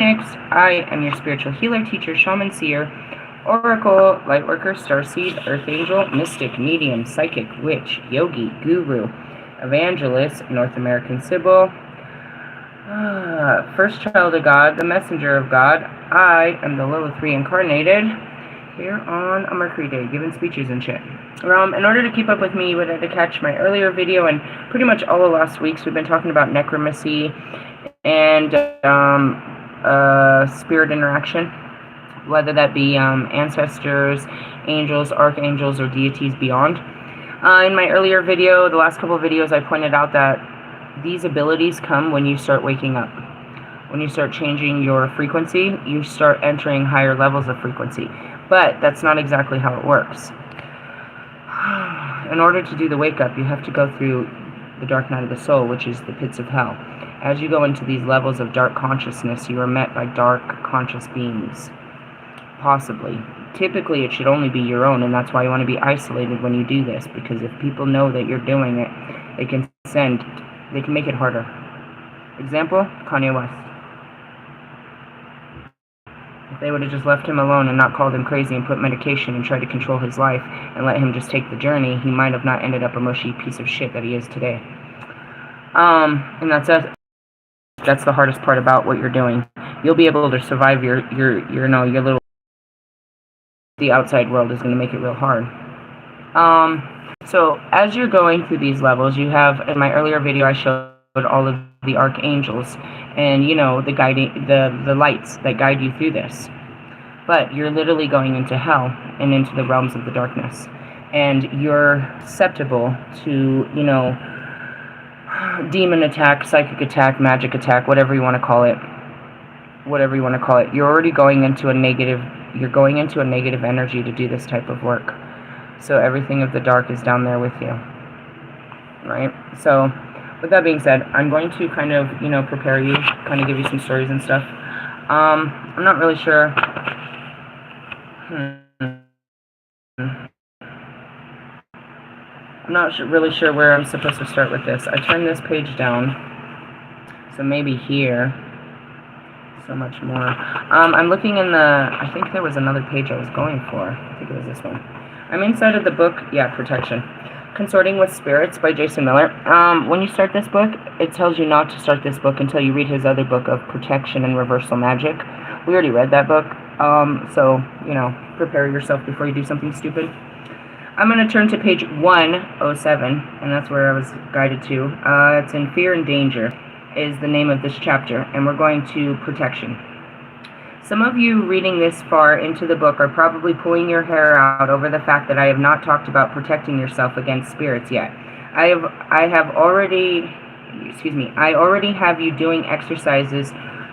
I am your spiritual healer, teacher, shaman, seer, oracle, lightworker, starseed, earth angel, mystic, medium, psychic, witch, yogi, guru, evangelist, North American Sybil, first child of God, the messenger of God. I am the LILITH reincarnated here on a Mercury day, giving speeches and shit. In order to keep up with me, you would have to catch my earlier video, and pretty much all of last week's we've been talking about necromancy and spirit interaction, whether that be ancestors, angels, archangels, or deities beyond. In my earlier video, the last couple of videos, I pointed out that these abilities come when you start waking up. When you start changing your frequency, you start entering higher levels of frequency. But that's not exactly how it works. In order to do the wake up, you have to go through the dark night of the soul, which is the pits of hell. As you go into these levels of dark consciousness, you are met by dark conscious beings. Possibly. Typically, it should only be your own, and that's why you want to be isolated when you do this, because if people know that you're doing it, they can make it harder. Example, Kanye West. If they would have just left him alone and not called him crazy and put medication and tried to control his life and let him just take the journey, he might have not ended up a mushy piece of shit that he is today. And that's it. That's the hardest part about what you're doing. You'll be able to survive your little. The outside world is going to make it real hard. So as you're going through these levels, you have, in my earlier video, I showed all of the archangels and the guiding the lights that guide you through this. But you're literally going into hell and into the realms of the darkness, and you're susceptible to demon attack, psychic attack, magic attack, whatever you want to call it. You're already going into a negative. You're going into a negative energy to do this type of work. So everything of the dark is down there with you, right? So with that being said, I'm going to kind of, prepare you, kind of give you some stories and stuff. I'm not really sure. I'm not really sure where I'm supposed to start with this. I turned this page down, so maybe here. So much more. I'm looking in the, I think there was another page I was going for. I think it was this one. I'm inside of the book, Protection. Consorting with Spirits by Jason Miller. When you start this book, it tells you not to start this book until you read his other book of Protection and Reversal Magic. We already read that book, so, prepare yourself before you do something stupid. I'm going to turn to page 107, and that's where I was guided to. It's in Fear and Danger is the name of this chapter, and we're going to Protection. Some of you reading this far into the book are probably pulling your hair out over the fact that I have not talked about protecting yourself against spirits yet. I already have you doing exercises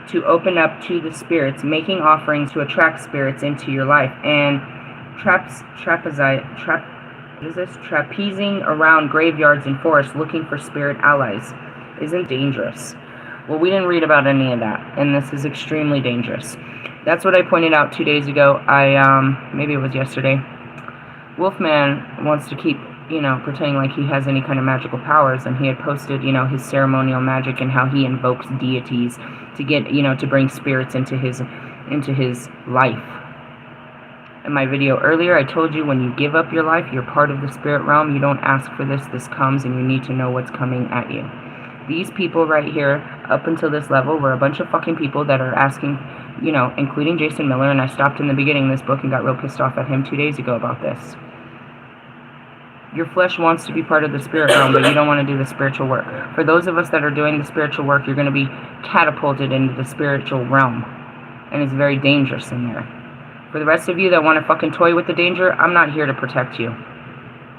to open up to the spirits, making offerings to attract spirits into your life, and trapezing around graveyards and forests looking for spirit allies. Isn't dangerous. Well, we didn't read about any of that, and this is extremely dangerous. That's what I pointed out 2 days ago. Maybe it was yesterday. Wolfman wants to keep, pretending like he has any kind of magical powers, and he had posted, his ceremonial magic and how he invokes deities to get, to bring spirits into his life. In my video earlier, I told you when you give up your life, you're part of the spirit realm. You don't ask for this. This comes, and you need to know what's coming at you. These people right here, up until this level, were a bunch of fucking people that are asking, including Jason Miller, and I stopped in the beginning of this book and got real pissed off at him 2 days ago about this. Your flesh wants to be part of the spirit realm, but you don't want to do the spiritual work. For those of us that are doing the spiritual work, you're going to be catapulted into the spiritual realm, and it's very dangerous in there. For the rest of you that want to fucking toy with the danger, I'm not here to protect you.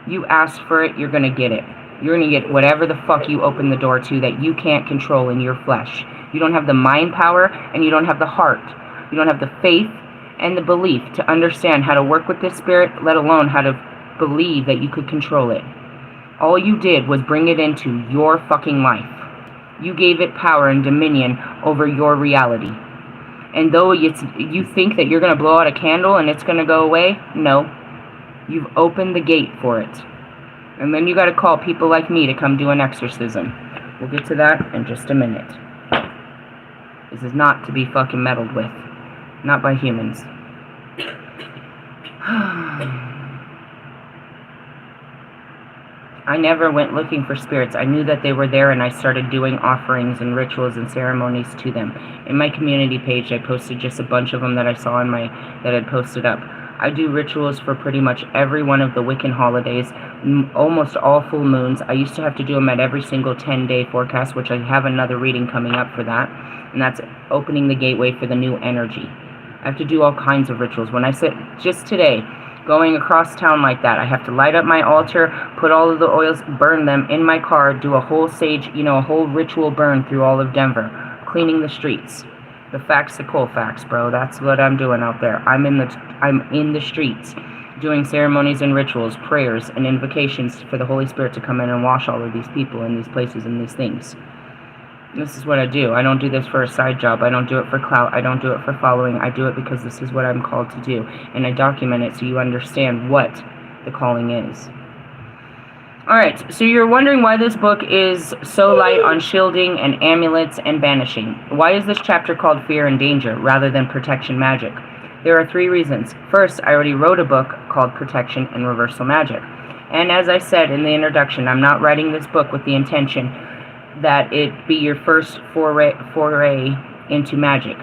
You asked for it, you're going to get it. You're going to get whatever the fuck you open the door to that you can't control in your flesh. You don't have the mind power, and you don't have the heart. You don't have the faith and the belief to understand how to work with this spirit, let alone how to believe that you could control it. All you did was bring it into your fucking life. You gave it power and dominion over your reality. And though you think that you're going to blow out a candle and it's going to go away, no. You've opened the gate for it. And then you got to call people like me to come do an exorcism. We'll get to that in just a minute. This is not to be fucking meddled with. Not by humans. I never went looking for spirits. I knew that they were there, and I started doing offerings and rituals and ceremonies to them. In my community page, I posted just a bunch of them that I saw in that I'd posted up. I do rituals for pretty much every one of the Wiccan holidays, almost all full moons. I used to have to do them at every single 10-day forecast, which I have another reading coming up for that, and that's opening the gateway for the new energy. I have to do all kinds of rituals. When I said, just today, going across town like that, I have to light up my altar, put all of the oils, burn them in my car, do a whole sage, a whole ritual burn through all of Denver, cleaning the streets. The facts, the Colfax, bro. That's what I'm doing out there. I'm in the streets, doing ceremonies and rituals, prayers and invocations for the Holy Spirit to come in and wash all of these people in these places and these things. This is what I do. I don't do this for a side job. I don't do it for clout. I don't do it for following. I do it because this is what I'm called to do. And I document it so you understand what the calling is. Alright, so you're wondering why this book is so light on shielding and amulets and banishing. Why is this chapter called Fear and Danger rather than Protection Magic? There are 3 reasons. First, I already wrote a book called Protection and Reversal Magic. And as I said in the introduction, I'm not writing this book with the intention that it be your first foray into magic.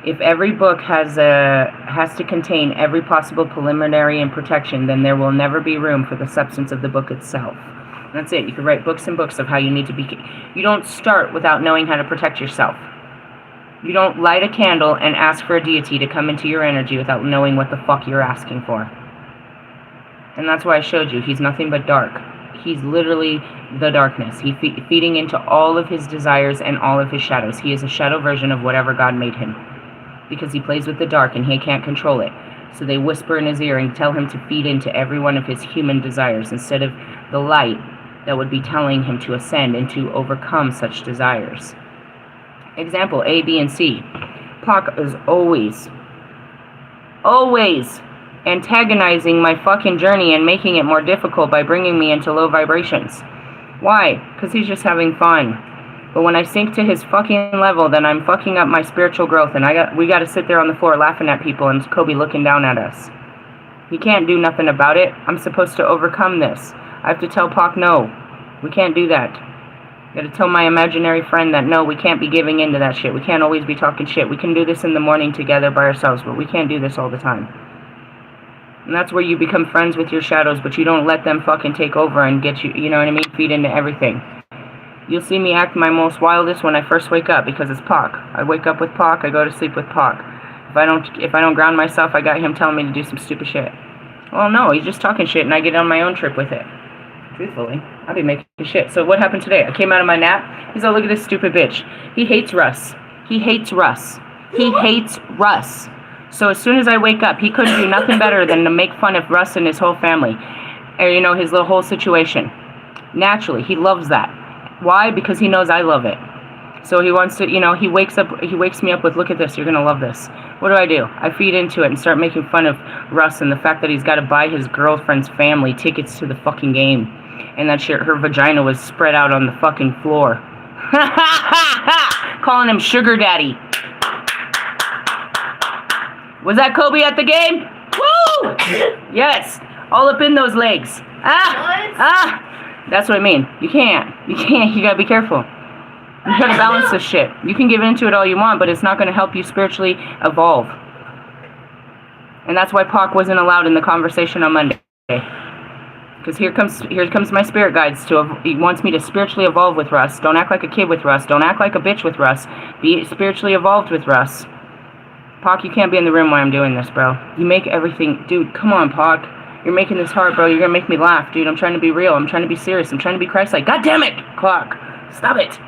If every book has to contain every possible preliminary and protection, then there will never be room for the substance of the book itself. That's it. You can write books and books of how you need to be. You don't start without knowing how to protect yourself. You don't light a candle and ask for a deity to come into your energy without knowing what the fuck you're asking for. And that's why I showed you. He's nothing but dark. He's literally the darkness. He's feeding into all of his desires and all of his shadows. He is a shadow version of whatever God made him. Because he plays with the dark and he can't control it. So they whisper in his ear and tell him to feed into every one of his human desires instead of the light that would be telling him to ascend and to overcome such desires. Example, A, B, and C. Pac is always antagonizing my fucking journey and making it more difficult by bringing me into low vibrations. Why? Because he's just having fun. But when I sink to his fucking level, then I'm fucking up my spiritual growth, and we gotta sit there on the floor laughing at people and Kobe looking down at us. He can't do nothing about it. I'm supposed to overcome this. I have to tell Pac, no, we can't do that. I gotta tell my imaginary friend that no, we can't be giving into that shit. We can't always be talking shit. We can do this in the morning together by ourselves, but we can't do this all the time. And that's where you become friends with your shadows, but you don't let them fucking take over and get you, you know what I mean, feed into everything. You'll see me act my most wildest when I first wake up, because it's Pac. I wake up with Pac, I go to sleep with Pac. If I don't ground myself, I got him telling me to do some stupid shit. Well, no, he's just talking shit, and I get on my own trip with it. Truthfully, I'll be making shit. So what happened today? I came out of my nap. He's like, look at this stupid bitch. He hates Russ. He hates Russ. He hates Russ. So as soon as I wake up, he couldn't do nothing better than to make fun of Russ and his whole family. Or, you know, his little whole situation. Naturally, he loves that. Why? Because he knows I love it. So he wants to, you know, he wakes me up with, look at this, you're going to love this. What do? I feed into it and start making fun of Russ and the fact that he's got to buy his girlfriend's family tickets to the fucking game. And that shit, her vagina was spread out on the fucking floor. Calling him sugar daddy. Was that Kobe at the game? Woo! Yes. All up in those legs. That's what I mean. You can't. You gotta be careful. You gotta balance this shit. You can give into it all you want, but it's not gonna help you spiritually evolve. And that's why Pac wasn't allowed in the conversation on Monday. Because here comes my spirit guides. He wants me to spiritually evolve with Russ. Don't act like a kid with Russ. Don't act like a bitch with Russ. Be spiritually evolved with Russ. Pac, you can't be in the room while I'm doing this, bro. You make everything... Dude, come on, Pac. You're making this hard, bro. You're gonna make me laugh, dude. I'm trying to be real. I'm trying to be serious. I'm trying to be Christ-like. God damn it, Clock. Stop it.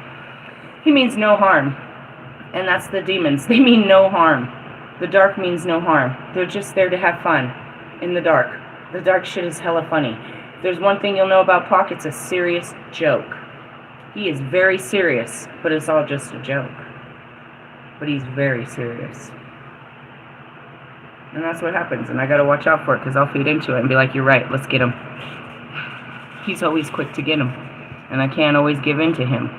He means no harm. And that's the demons. They mean no harm. The dark means no harm. They're just there to have fun in the dark. The dark shit is hella funny. If there's one thing you'll know about Pac, it's a serious joke. He is very serious, but it's all just a joke. But he's very serious. And that's what happens, and I gotta watch out for it, because I'll feed into it and be like, you're right, let's get him. He's always quick to get him, and I can't always give in to him.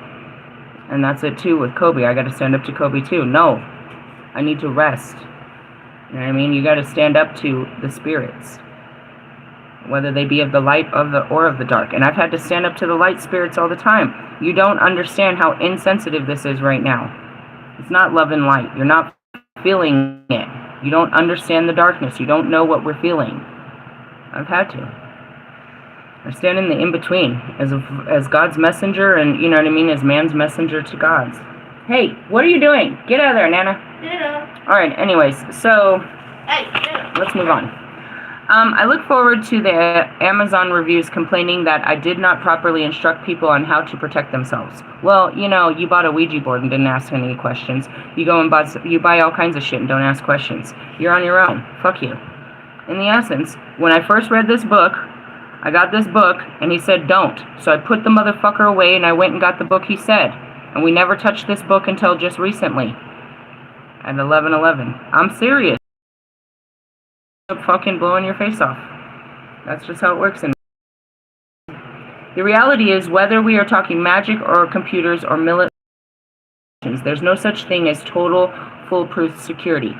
And that's it too with Kobe. I got to stand up to Kobe too. No, I need to rest. You know what I mean? You got to stand up to the spirits, whether they be of the light or of the dark. And I've had to stand up to the light spirits all the time. You don't understand how insensitive this is right now. It's not love and light. You're not feeling it. You don't understand the darkness. You don't know what we're feeling. I've had to. I stand in the in-between as God's messenger, and, you know what I mean, as man's messenger to God's. Hey, what are you doing? Get out of there, Nana. Yeah. Alright, anyways, so Hey, yeah. let's move on. I look forward to the Amazon reviews complaining that I did not properly instruct people on how to protect themselves. Well, you know, you bought a Ouija board and didn't ask any questions. You go and buy all kinds of shit and don't ask questions. You're on your own. Fuck you. In the essence, when I first read this book, I got this book, and he said don't. So I put the motherfucker away, and I went and got the book he said. And we never touched this book until just recently. At 11:11. I'm serious. Fucking blowing your face off. That's just how it works. The reality is, whether we are talking magic or computers or military, there's no such thing as total, foolproof security.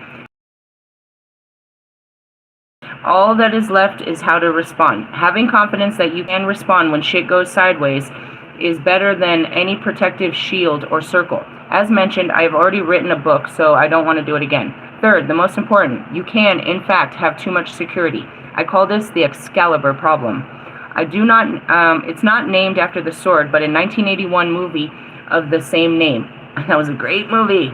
All that is left is how to respond. Having confidence that you can respond when shit goes sideways is better than any protective shield or circle. As mentioned, I have already written a book, so I don't want to do it again. Third, the most important, you can, in fact, have too much security. I call this the Excalibur problem. It's not named after the sword, but a 1981 movie of the same name. That was a great movie.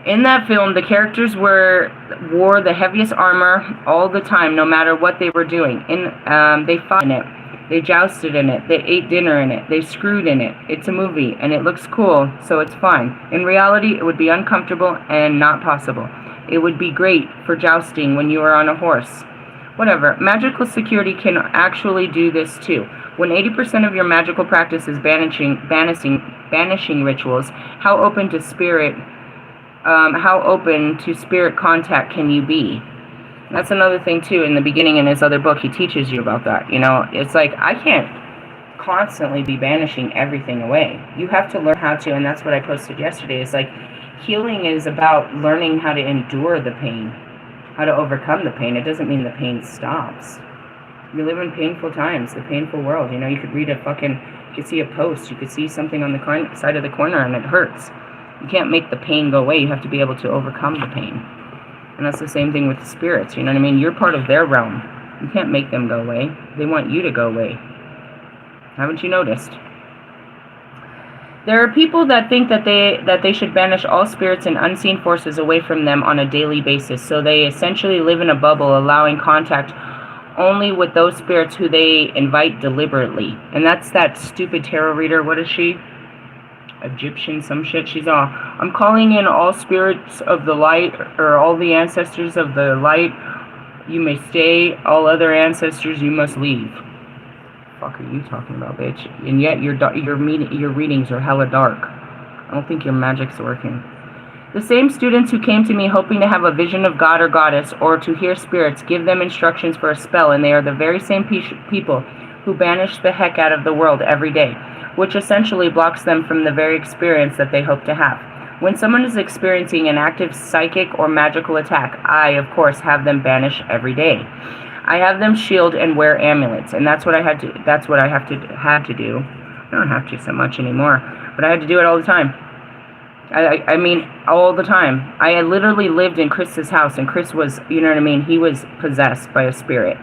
In that film, the characters wore the heaviest armor all the time, no matter what they were doing. They fought in it. They jousted in it. They ate dinner in it. They screwed in it. It's a movie, and it looks cool, so it's fine. In reality, it would be uncomfortable and not possible. It would be great for jousting when you are on a horse. Whatever. Magical security can actually do this too. When 80% of your magical practice is banishing rituals, how open to spirit contact can you be? That's another thing too. In the beginning, in his other book, he teaches you about that. You know, it's like, I can't constantly be banishing everything away. You have to learn how to, and that's what I posted yesterday. It's like, healing is about learning how to endure the pain, how to overcome the pain. It doesn't mean the pain stops. We live in painful times, the painful world. You know, you could read you could see a post, you could see something on the side of the corner, and it hurts. You can't make the pain go away. You have to be able to overcome the pain. And that's the same thing with the spirits. You know what I mean? You're part of their realm. You can't make them go away. They want you to go away. Haven't you noticed? There are people that think that they should banish all spirits and unseen forces away from them on a daily basis. So they essentially live in a bubble, allowing contact only with those spirits who they invite deliberately. And that's that stupid tarot reader. What is she? Egyptian, some shit. She's all, I'm calling in all spirits of the light, or all the ancestors of the light. You may stay. All other ancestors, you must leave. Fuck are you talking about, bitch? And yet your readings are hella dark. I don't think your magic's working. The same students who came to me hoping to have a vision of God or goddess, or to hear spirits, give them instructions for a spell, and they are the very same people who banish the heck out of the world every day, which essentially blocks them from the very experience that they hope to have. When someone is experiencing an active psychic or magical attack, I, of course, have them banish every day. I have them shield and wear amulets, and that's what I had to do. I don't have to so much anymore, but I had to do it all the time. I mean, all the time. I literally lived in Chris's house, and Chris was, you know what I mean, he was possessed by a spirit.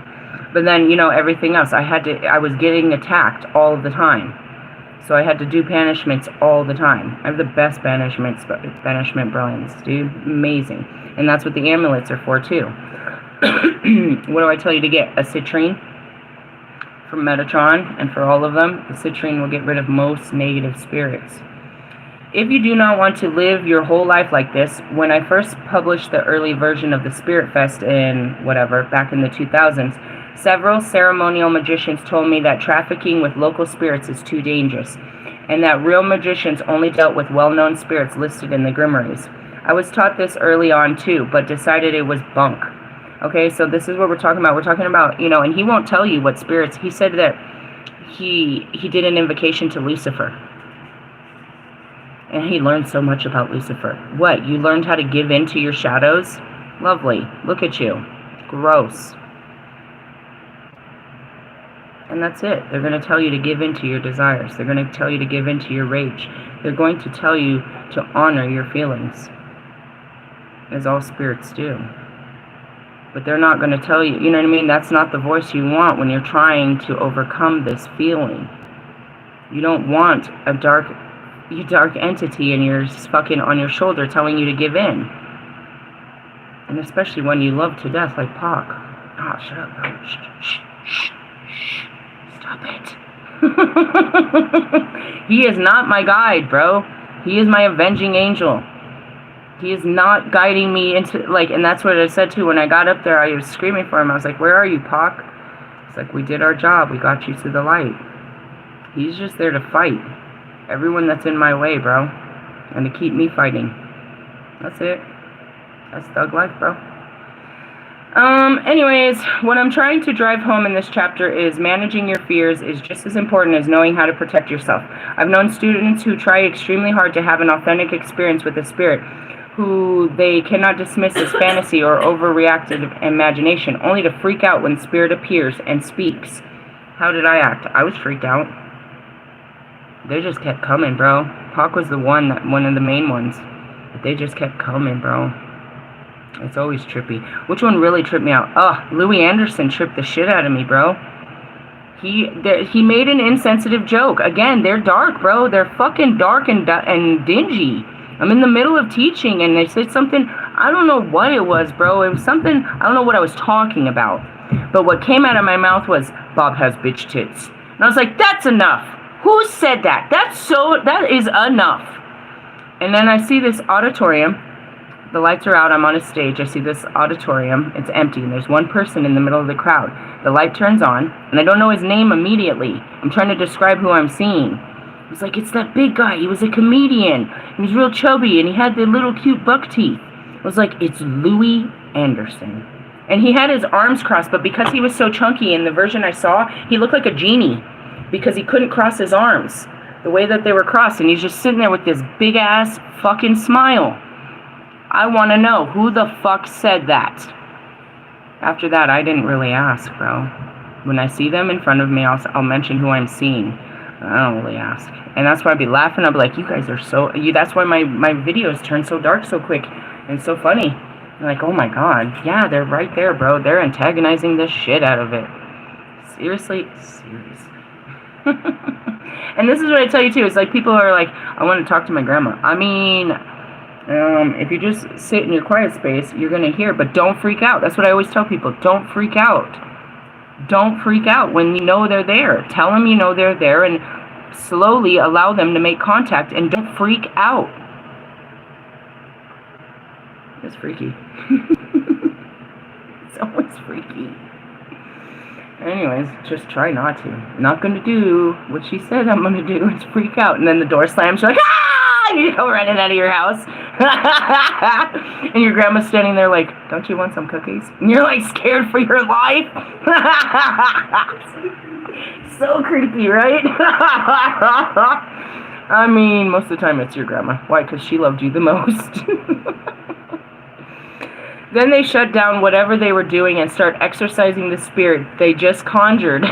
But then, you know, everything else, I was getting attacked all the time. So I had to do banishments all the time. I have the best banishment brilliance, dude. Amazing. And that's what the amulets are for, too. What do I tell you to get? A citrine from Metatron, and for all of them, the citrine will get rid of most negative spirits. If you do not want to live your whole life like this, when I first published the early version of the Spirit Fest back in the 2000s, several ceremonial magicians told me that trafficking with local spirits is too dangerous, and that real magicians only dealt with well-known spirits listed in the grimoires. I was taught this early on too, but decided it was bunk. Okay, so this is what we're talking about. We're talking about, you know, and he won't tell you what spirits. He said that he did an invocation to Lucifer. And he learned so much about Lucifer. What? You learned how to give in to your shadows? Lovely. Look at you. Gross. And that's it. They're going to tell you to give in to your desires. They're going to tell you to give in to your rage. They're going to tell you to honor your feelings, as all spirits do. But they're not going to tell you, you know what I mean? That's not the voice you want when you're trying to overcome this feeling. You don't want a dark entity in your fucking on your shoulder telling you to give in. And especially when you love to death like Pac. Oh, shut up, bro. Shh. Stop it. He is not my guide, bro. He is my avenging angel. He is not guiding me into, like, and that's what I said too. When I got up there, I was screaming for him. I was like, where are you, Pac? It's like, we did our job. We got you to the light. He's just there to fight everyone that's in my way, bro. And to keep me fighting. That's it. That's thug life, bro. Anyways, what I'm trying to drive home in this chapter is managing your fears is just as important as knowing how to protect yourself. I've known students who try extremely hard to have an authentic experience with the spirit, who they cannot dismiss as fantasy or overreactive imagination, only to freak out when spirit appears and speaks. How did I act? I was freaked out. They just kept coming, bro. Pac was one of the main ones. But they just kept coming, bro. It's always trippy. Which one really tripped me out? Louis Anderson tripped the shit out of me, bro. He made an insensitive joke. Again, they're dark, bro. They're fucking dark and dingy. I'm in the middle of teaching, and they said something. I don't know what it was, bro. It was something. I don't know what I was talking about. But what came out of my mouth was, Bob has bitch tits. And I was like, that's enough. Who said that? That is enough. And then I see this auditorium. The lights are out. I'm on a stage. I see this auditorium. It's empty, and there's one person in the middle of the crowd. The light turns on, and I don't know his name immediately. I'm trying to describe who I'm seeing. It's like, it's that big guy. He was a comedian. He was real chubby, and he had the little cute buck teeth. I was like, it's Louis Anderson. And he had his arms crossed, but because he was so chunky in the version I saw, he looked like a genie because he couldn't cross his arms the way that they were crossed, and he's just sitting there with this big-ass fucking smile. I want to know who the fuck said that. After that, I didn't really ask, bro. When I see them in front of me, I'll mention who I'm seeing. I don't really ask. And that's why I'd be laughing. I'd be like, you guys are so... That's why my videos turn so dark so quick and so funny. I'm like, oh my god. Yeah, they're right there, bro. They're antagonizing the shit out of it. Seriously? And this is what I tell you, too. It's like people are like, I want to talk to my grandma. I mean... if you just sit in your quiet space, you're going to hear, but don't freak out. That's what I always tell people. Don't freak out. Don't freak out when you know they're there. Tell them you know they're there and slowly allow them to make contact and don't freak out. It's freaky. It's always freaky. Anyways, just try not to. Not going to do what she said I'm going to do. It's freak out. And then the door slams. You're like, ah! And you go running out of your house. And your grandma's standing there like, don't you want some cookies? And you're like scared for your life. So creepy, right? I mean, most of the time it's your grandma. Why? Because she loved you the most. Then they shut down whatever they were doing and start exorcising the spirit they just conjured.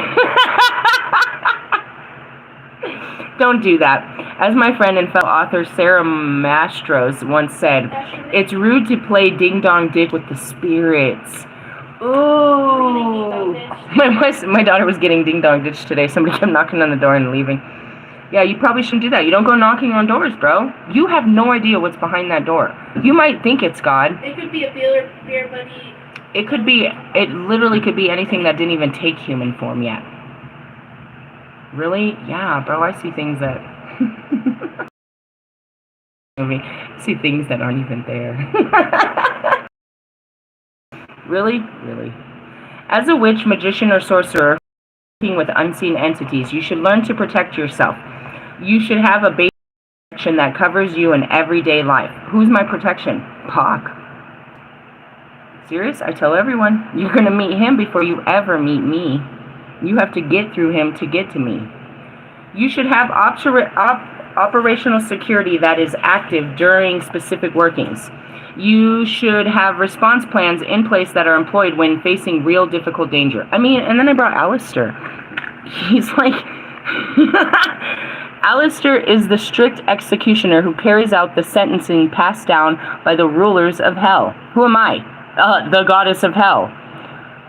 Don't do that. As my friend and fellow author Sarah Mastros once said, it's rude to play ding-dong ditch with the spirits. Ooh. My daughter was getting ding-dong ditch today. Somebody kept knocking on the door and leaving. Yeah, you probably shouldn't do that. You don't go knocking on doors, bro. You have no idea what's behind that door. You might think it's God. It could be a beer buddy. It literally could be anything that didn't even take human form yet. Really? Yeah, bro, I see things that... I see things that aren't even there. Really? Really. As a witch, magician, or sorcerer working with unseen entities, you should learn to protect yourself. You should have a basic protection that covers you in everyday life. Who's my protection? Pac. Serious? I tell everyone, you're going to meet him before you ever meet me. You have to get through him to get to me. You should have operational security that is active during specific workings. You should have response plans in place that are employed when facing real difficult danger. I mean, and then I brought Alistair. He's like... Alistair is the strict executioner who carries out the sentencing passed down by the rulers of hell. Who am I? The goddess of hell.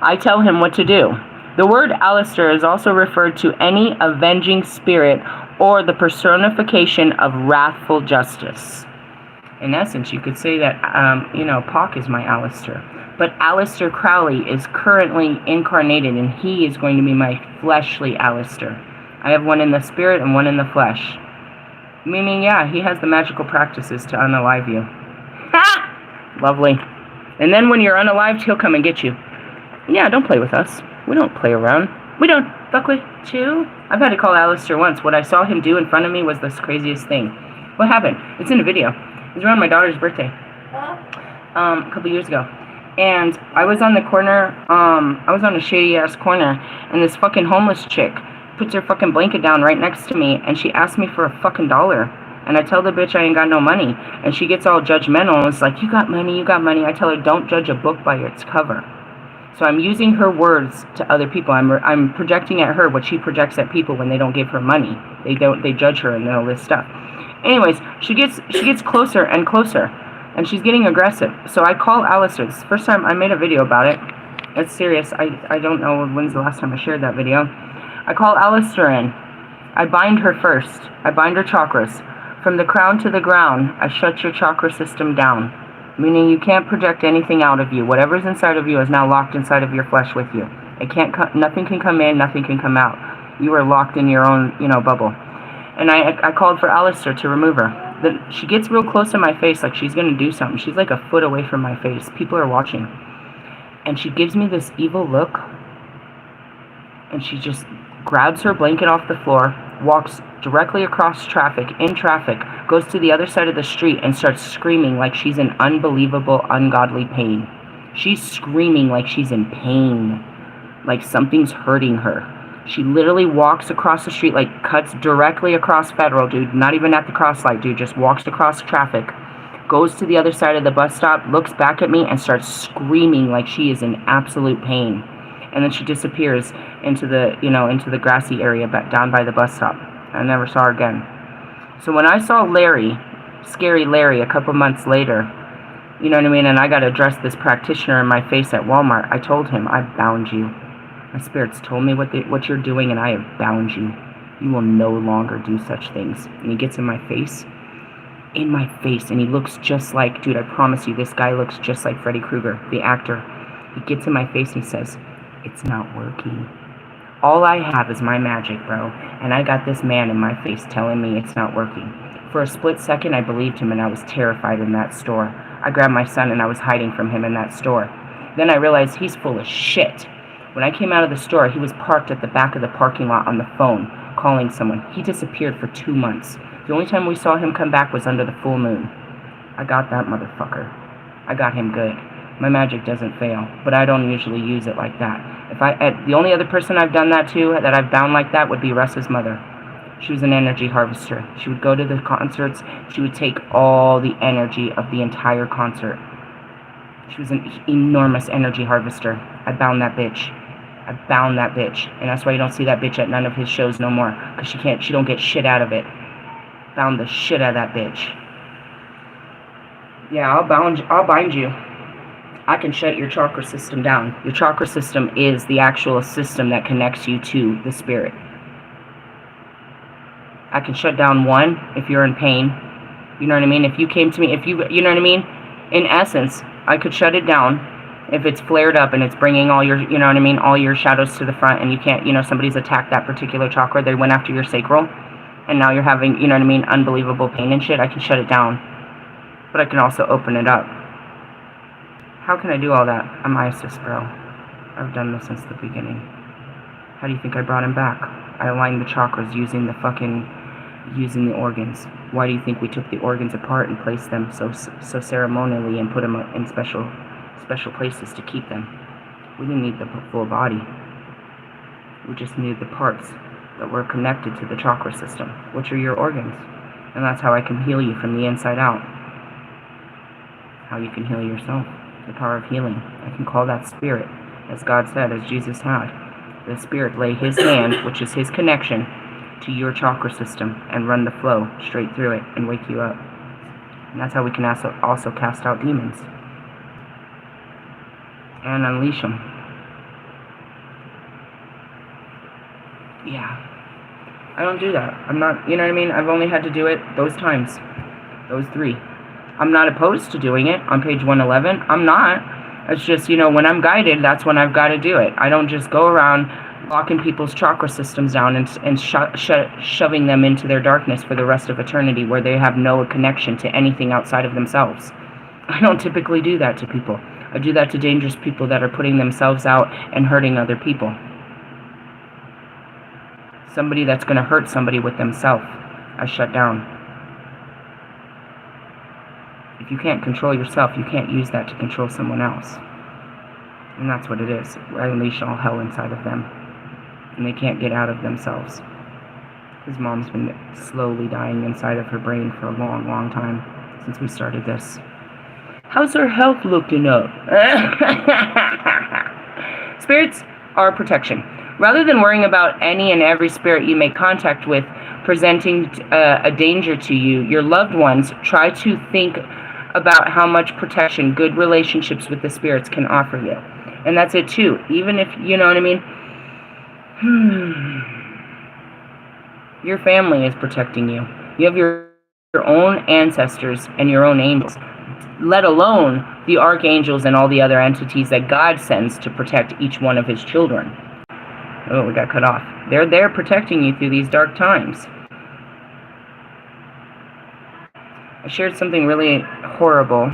I tell him what to do. The word Alistair is also referred to any avenging spirit or the personification of wrathful justice. In essence, you could say that, Pock is my Alistair. But Alistair Crowley is currently incarnated, and he is going to be my fleshly Alistair. I have one in the spirit and one in the flesh. Meaning, yeah, he has the magical practices to unalive you. Ha! Lovely. And then when you're unalived, he'll come and get you. Yeah, don't play with us. We don't play around. We don't fuck with you. I've had to call Alistair once. What I saw him do in front of me was the craziest thing. What happened? It's in a video. It was around my daughter's birthday. A couple years ago. And I was on the corner, I was on a shady-ass corner, and this fucking homeless chick puts her fucking blanket down right next to me, and she asked me for a fucking $1. And I tell the bitch I ain't got no money. And she gets all judgmental and is like, you got money, you got money. I tell her, don't judge a book by its cover. So I'm using her words to other people. I'm projecting at her what she projects at people when they don't give her money. They judge her and all this stuff. Anyways, she gets closer and closer, and she's getting aggressive. So I call Alistair. It's the first time I made a video about it. It's serious. I don't know when's the last time I shared that video. I call Alistair in. I bind her first. I bind her chakras. From the crown to the ground, I shut your chakra system down. Meaning you can't project anything out of you. Whatever's inside of you is now locked inside of your flesh with you. Nothing can come in, nothing can come out. You are locked in your own, bubble. And I called for Alistair to remove her. She gets real close to my face, like she's going to do something. She's like a foot away from my face. People are watching. And she gives me this evil look. And she just grabs her blanket off the floor, walks directly across traffic, in traffic, goes to the other side of the street and starts screaming like she's in unbelievable, ungodly pain. She's screaming like she's in pain, like something's hurting her. She literally walks across the street, like cuts directly across Federal, dude, not even at the cross light, dude, just walks across traffic, goes to the other side of the bus stop, looks back at me and starts screaming like she is in absolute pain. And then she disappears into the grassy area down by the bus stop. I never saw her again. So when I saw Larry, Scary Larry, a couple months later, you know what I mean, and I got to address this practitioner in my face at Walmart, I told him, I bound you. My spirits told me what you're doing, and I have bound you. You will no longer do such things. And he gets in my face, and he looks just like, dude, I promise you, this guy looks just like Freddy Krueger, the actor. He gets in my face and he says, it's not working. All I have is my magic, bro. And I got this man in my face telling me it's not working. For a split second, I believed him, and I was terrified in that store. I grabbed my son, and I was hiding from him in that store. Then I realized he's full of shit. When I came out of the store, he was parked at the back of the parking lot on the phone, calling someone. He disappeared for 2 months. The only time we saw him come back was under the full moon. I got that motherfucker. I got him good. My magic doesn't fail, but I don't usually use it like that. The only other person I've done that to, that I've bound like that, would be Russ's mother. She was an energy harvester. She would go to the concerts. She would take all the energy of the entire concert. She was an enormous energy harvester. I bound that bitch. And that's why you don't see that bitch at none of his shows no more. Because she don't get shit out of it. Bound the shit out of that bitch. Yeah, I'll bind you. I can shut your chakra system down. Your chakra system is the actual system that connects you to the spirit. I can shut down one if you're in pain. You know what I mean? If you came to me, you know what I mean? In essence, I could shut it down if it's flared up and it's bringing all your, you know what I mean, all your shadows to the front, and you can't, somebody's attacked that particular chakra. They went after your sacral, and now you're having, you know what I mean, unbelievable pain and shit. I can shut it down, but I can also open it up. How can I do all that? I'm Isis, bro. I've done this since the beginning. How do you think I brought him back? I aligned the chakras using the organs. Why do you think we took the organs apart and placed them so ceremonially and put them in special places to keep them? We didn't need the full body. We just needed the parts that were connected to the chakra system, which are your organs. And that's how I can heal you from the inside out. How you can heal yourself. The power of healing. I can call that spirit, as God said, as Jesus had. The spirit lay his hand, which is his connection, to your chakra system and run the flow straight through it and wake you up. And that's how we can also cast out demons. And unleash them. Yeah. I don't do that. I'm not, you know what I mean? I've only had to do it those times. Those 3. I'm not opposed to doing it on page 111. I'm not. It's just, you know, when I'm guided, that's when I've got to do it. I don't just go around locking people's chakra systems down and shoving them into their darkness for the rest of eternity where they have no connection to anything outside of themselves. I don't typically do that to people. I do that to dangerous people that are putting themselves out and hurting other people. Somebody that's going to hurt somebody with themselves, I shut down. If you can't control yourself, you can't use that to control someone else. And that's what it is. I unleash all hell inside of them. And they can't get out of themselves. His mom's been slowly dying inside of her brain for a long, long time since we started this. How's her health looking up? Spirits are protection. Rather than worrying about any and every spirit you make contact with presenting a danger to you, your loved ones, try to think about how much protection good relationships with the spirits can offer you. And that's it too. Even if, you know what I mean? Your family is protecting you. You have your own ancestors and your own angels, let alone the archangels and all the other entities that God sends to protect each one of his children. Oh, we got cut off. They're there protecting you through these dark times. I shared something really horrible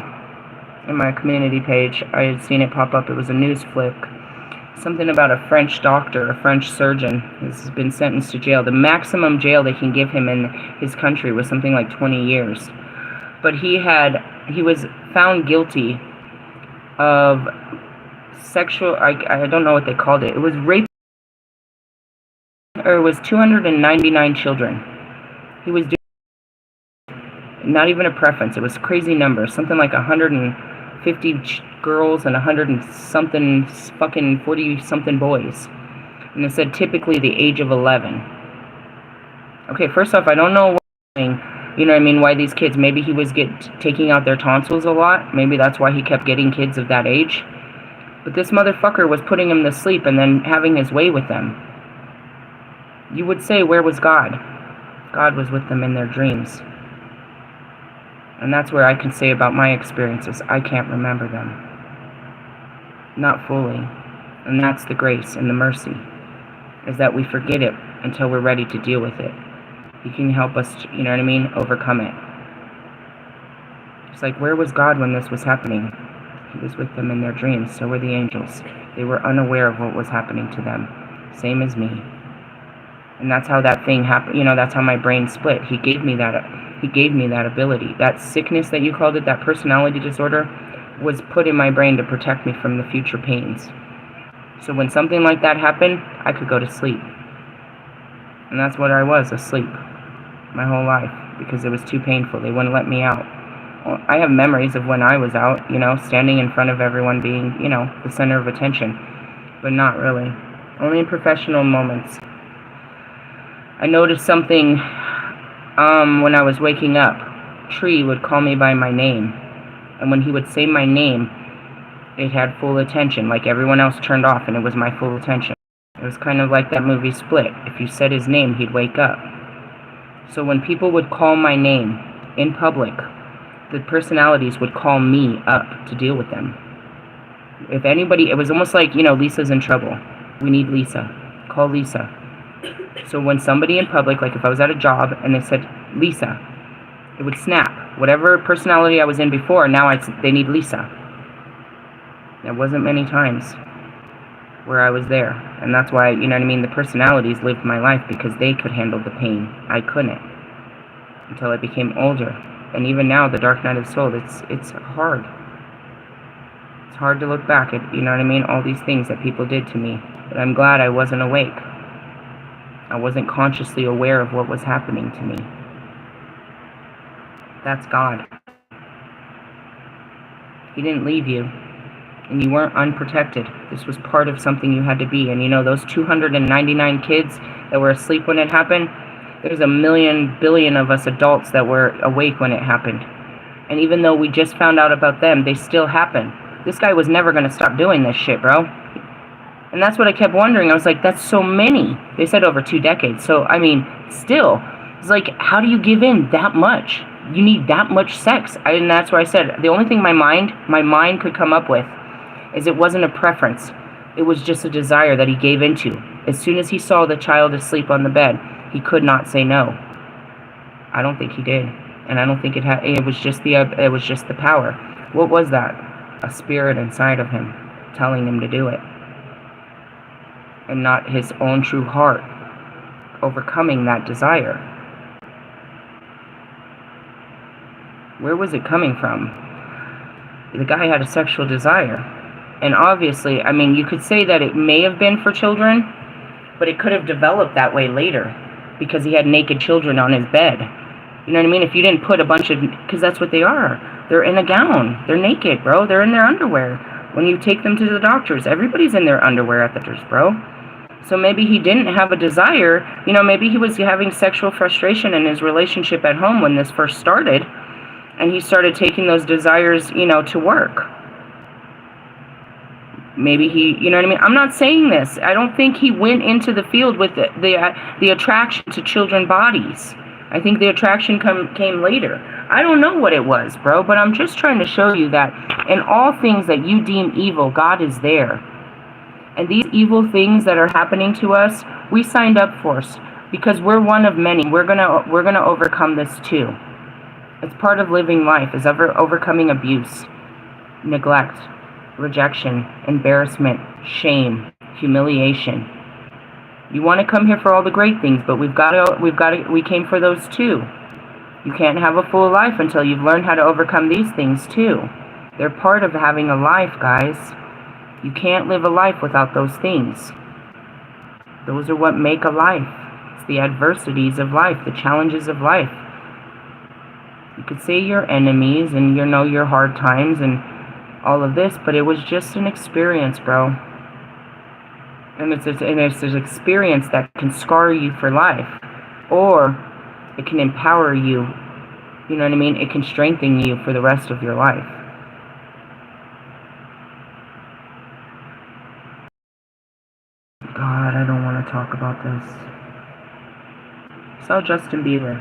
in my community page. I had seen it pop up. It was a news flick. Something about a French doctor, a French surgeon, has been sentenced to jail. The maximum jail they can give him in his country was something like 20 years. But he was found guilty of sexual, I don't know what they called it. It was rape, or it was 299 children. He was doing, not even a preference. It was crazy numbers, something like 150 girls and 100 and something, fucking 40 something boys. And it said typically the age of 11. Okay, first off, I don't know what, you know what I mean, why these kids, maybe he was taking out their tonsils a lot. Maybe that's why he kept getting kids of that age. But this motherfucker was putting them to sleep and then having his way with them. You would say, where was God? God was with them in their dreams. And that's where I can say about my experiences, I can't remember them. Not fully. And that's the grace and the mercy, is that we forget it until we're ready to deal with it. He can help us, you know what I mean, overcome it. It's like, where was God when this was happening? He was with them in their dreams, so were the angels. They were unaware of what was happening to them, same as me. And that's how that thing happened, you know, that's how my brain split. He gave me that ability. That sickness that you called it, that personality disorder, was put in my brain to protect me from the future pains. So when something like that happened, I could go to sleep. And that's what I was, asleep, my whole life, because it was too painful. They wouldn't let me out. Well, I have memories of when I was out, you know, standing in front of everyone being, you know, the center of attention. But not really. Only in professional moments. I noticed something when I was waking up. Tree would call me by my name. And when he would say my name, it had full attention, like everyone else turned off, and it was my full attention. It was kind of like that movie Split. If you said his name, he'd wake up. So when people would call my name in public, the personalities would call me up to deal with them. If anybody, it was almost like, you know, Lisa's in trouble. We need Lisa. Call Lisa. So when somebody in public, like if I was at a job and they said Lisa, it would snap. Whatever personality I was in before, now they need Lisa. There wasn't many times where I was there. And that's why, you know what I mean, the personalities lived my life because they could handle the pain. I couldn't. Until I became older. And even now, the dark night of the soul, it's hard. It's hard to look back at, you know what I mean, all these things that people did to me. But I'm glad I wasn't awake. I wasn't consciously aware of what was happening to me. That's God. He didn't leave you, and you weren't unprotected. This was part of something you had to be. And you know, those 299 kids that were asleep when it happened, there's a million billion of us adults that were awake when it happened. And even though we just found out about them, they still happen. This guy was never going to stop doing this shit, bro. And that's what I kept wondering. I was like, that's so many. They said over 2 decades. So, I mean, still, it's like, how do you give in that much? You need that much sex. And that's why I said, the only thing my mind could come up with is it wasn't a preference. It was just a desire that he gave into. As soon as he saw the child asleep on the bed, he could not say no. I don't think he did. And I don't think it was just the power. What was that? A spirit inside of him telling him to do it. And not his own true heart overcoming that desire. Where was it coming from? The guy had a sexual desire. And obviously, I mean, you could say that it may have been for children, but it could have developed that way later because he had naked children on his bed. You know what I mean? If you didn't put a bunch of, because that's what they are. They're in a gown. They're naked, bro. They're in their underwear. When you take them to the doctors, everybody's in their underwear at the doctors, bro. So maybe he didn't have a desire. You know, maybe he was having sexual frustration in his relationship at home when this first started. And he started taking those desires, you know, to work. Maybe he, you know what I mean? I'm not saying this. I don't think he went into the field with the attraction to children's bodies. I think the attraction came later. I don't know what it was, bro, but I'm just trying to show you that in all things that you deem evil, God is there. And these evil things that are happening to us, we signed up for because we're one of many. We're gonna overcome this too. It's part of living life, is overcoming abuse, neglect, rejection, embarrassment, shame, humiliation. You want to come here for all the great things, but we came for those too. You can't have a full life until you've learned how to overcome these things too. They're part of having a life, guys. You can't live a life without those things. Those are what make a life. It's the adversities of life, the challenges of life. You could say your enemies and you know your hard times and all of this, but it was just an experience, bro. And it's an experience that can scar you for life, or it can empower you. You know what I mean? It can strengthen you for the rest of your life. God, I don't want to talk about this. So Justin Bieber.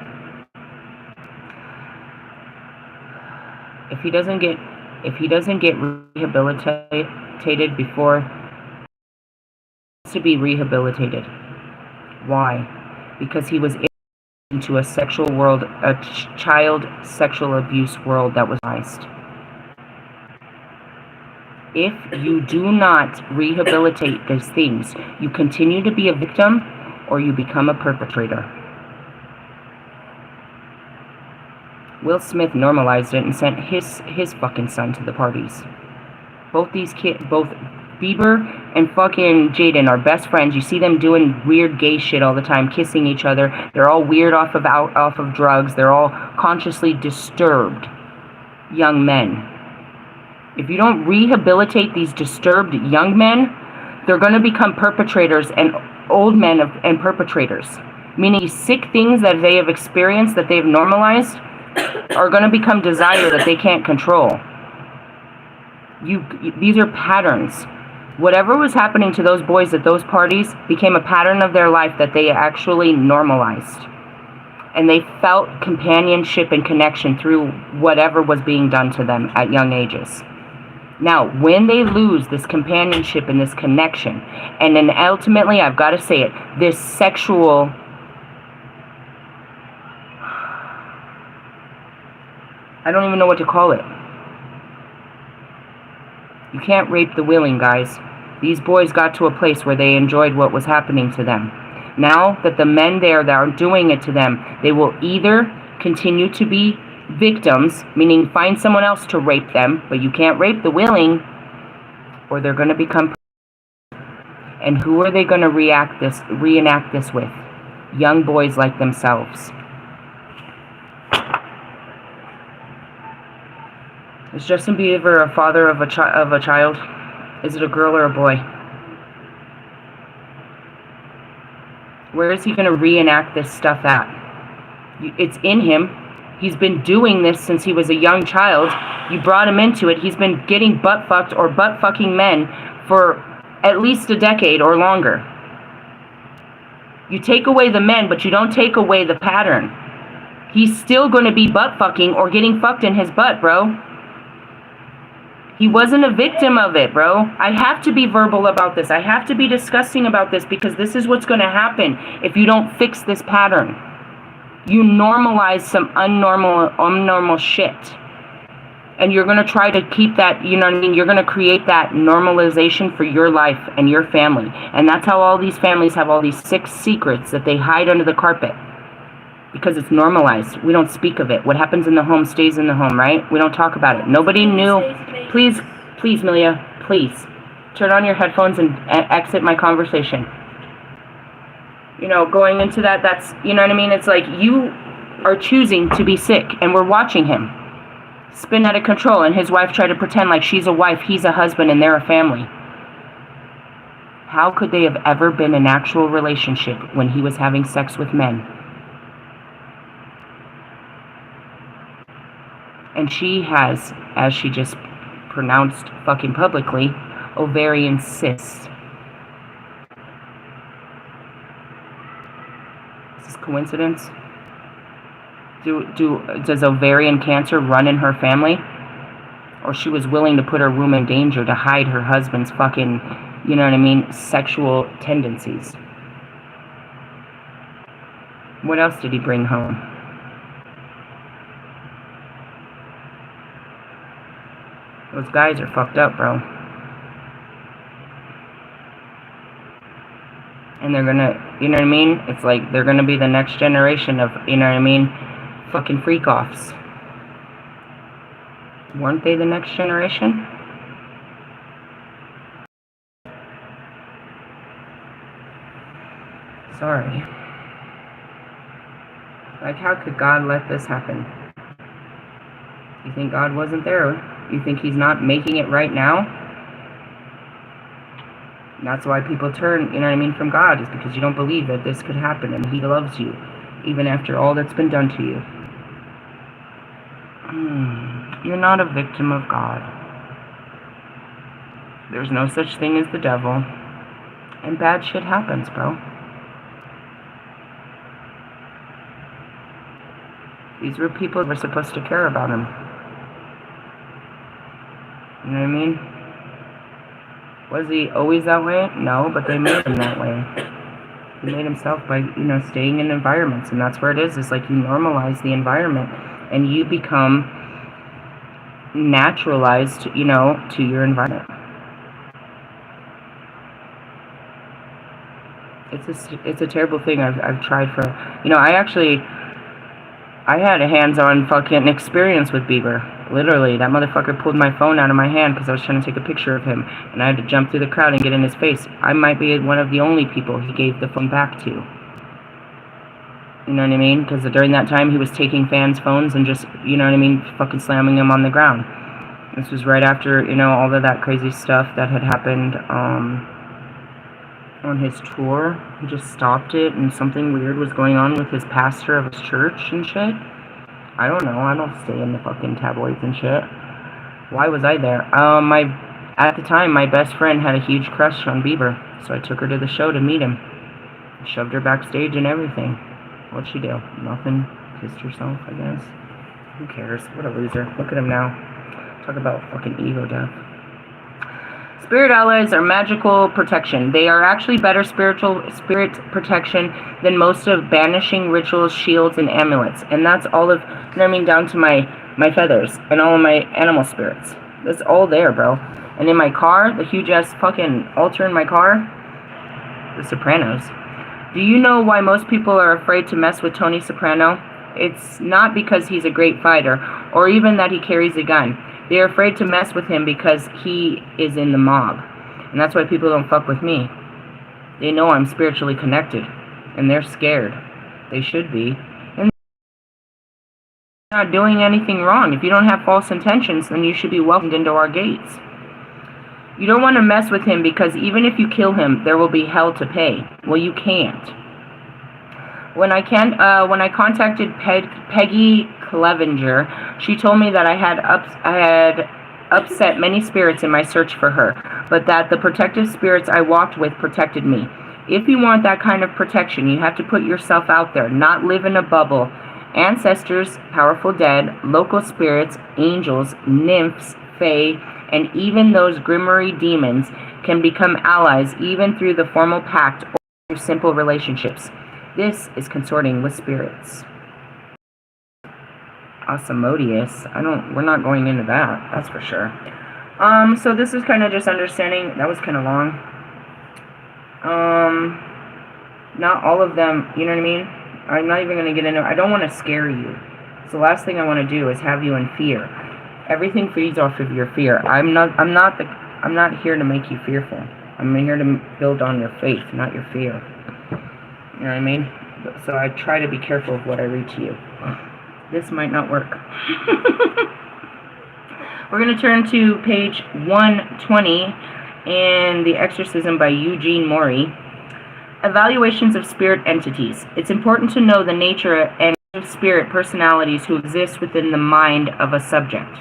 If he doesn't get rehabilitated before, to be rehabilitated. Why? Because he was into a sexual world, a child sexual abuse world that was iced. If you do not rehabilitate these things, you continue to be a victim or you become a perpetrator. Will Smith normalized it and sent his fucking son to the parties. Both these kids, both Bieber and fucking Jaden are best friends. You see them doing weird gay shit all the time, kissing each other. They're all weird off of drugs. They're all consciously disturbed young men. If you don't rehabilitate these disturbed young men, they're going to become perpetrators and old men and perpetrators. Meaning sick things that they have experienced, that they've normalized, are going to become desire that they can't control. These are patterns. Whatever was happening to those boys at those parties became a pattern of their life that they actually normalized. And they felt companionship and connection through whatever was being done to them at young ages. Now, when they lose this companionship and this connection, and then ultimately, I've got to say it, this sexual... I don't even know what to call it. You can't rape the willing, guys. These boys got to a place where they enjoyed what was happening to them. Now that the men there that are doing it to them, they will either continue to be victims, meaning find someone else to rape them, but you can't rape the willing, or they're going to become... And who are they going to reenact this with? Young boys like themselves. Is Justin Bieber a father of a child? Is it a girl or a boy? Where is he going to reenact this stuff at? It's in him. He's been doing this since he was a young child. You brought him into it. He's been getting butt fucked or butt fucking men for at least a decade or longer. You take away the men, but you don't take away the pattern. He's still going to be butt fucking or getting fucked in his butt, bro. He wasn't a victim of it, bro. I have to be verbal about this. I have to be disgusting about this because this is what's going to happen if you don't fix this pattern. You normalize some unnormal shit. And you're going to try to keep that, you know what I mean? You're going to create that normalization for your life and your family. And that's how all these families have all these sick secrets that they hide under the carpet. Because it's normalized. We don't speak of it. What happens in the home stays in the home, right? We don't talk about it. Nobody knew. Please, Milia, please. Turn on your headphones and exit my conversation. You know, going into that, that's, you know what I mean? It's like you are choosing to be sick, and we're watching him spin out of control, and his wife tried to pretend like she's a wife, he's a husband, and they're a family. How could they have ever been in an actual relationship when he was having sex with men? And she has, as she just pronounced fucking publicly, ovarian cysts. Is this coincidence? Does ovarian cancer run in her family? Or she was willing to put her womb in danger to hide her husband's fucking, you know what I mean, sexual tendencies. What else did he bring home? Those guys are fucked up, bro. And they're gonna, you know what I mean? It's like they're gonna be the next generation of, you know what I mean, fucking freak-offs. Weren't they the next generation? Sorry. Like, how could God let this happen? You think God wasn't there? You think he's not making it right now? And that's why people turn, you know what I mean, from God, is because you don't believe that this could happen, and he loves you, even after all that's been done to you. You're not a victim of God. There's no such thing as the devil. And bad shit happens, bro. These were people that were supposed to care about him. You know what I mean? Was he always that way? No, but they made him that way. He made himself by, you know, staying in environments. And that's where it is. It's like you normalize the environment. And you become naturalized, you know, to your environment. It's a terrible thing. I've tried for, you know, I had a hands-on fucking experience with Bieber. Literally, that motherfucker pulled my phone out of my hand because I was trying to take a picture of him, and I had to jump through the crowd and get in his face. I might be one of the only people he gave the phone back to. You know what I mean? Because during that time, he was taking fans' phones and just, you know what I mean, fucking slamming them on the ground. This was right after, you know, all of that crazy stuff that had happened on his tour. He just stopped it, and something weird was going on with his pastor of his church and shit. I don't know. I don't stay in the fucking tabloids and shit. Why was I there? At the time, my best friend had a huge crush on Bieber, so I took her to the show to meet him. I shoved her backstage and everything. What'd she do? Nothing. Kissed herself, I guess. Who cares? What a loser. Look at him now. Talk about fucking ego death. Spirit allies are magical protection. They are actually better spirit protection than most of banishing rituals, shields, and amulets. And that's all of, you know what I mean, down to my feathers and all of my animal spirits. That's all there, bro. And in my car, the huge-ass fucking altar in my car, The Sopranos. Do you know why most people are afraid to mess with Tony Soprano? It's not because he's a great fighter, or even that he carries a gun. They are afraid to mess with him because he is in the mob. And that's why people don't fuck with me. They know I'm spiritually connected. And they're scared. They should be. not doing anything wrong. If you don't have false intentions, then you should be welcomed into our gates. You don't want to mess with him because even if you kill him, there will be hell to pay. Well, you can't. When I contacted Peggy Clevenger, she told me that I had upset many spirits in my search for her, but that the protective spirits I walked with protected me. If you want that kind of protection, you have to put yourself out there, not live in a bubble. Ancestors, powerful dead, local spirits, angels, nymphs, fae, and even those grimory demons can become allies even through the formal pact or through simple relationships. This is consorting with spirits. Asmodeus. We're not going into that, that's for sure. So this is kind of just understanding. That was kind of long. Not all of them, you know what I mean? I'm not even going to get into it. I don't want to scare you. So the last thing I want to do is have you in fear. Everything feeds off of your fear. I'm not here to make you fearful. I'm here to build on your faith, not your fear. You know what I mean? So I try to be careful of what I read to you. This might not work. We're going to turn to page 120 and The Exorcism by Eugene Morey. Evaluations of spirit entities. It's important to know the nature and of spirit personalities who exist within the mind of a subject.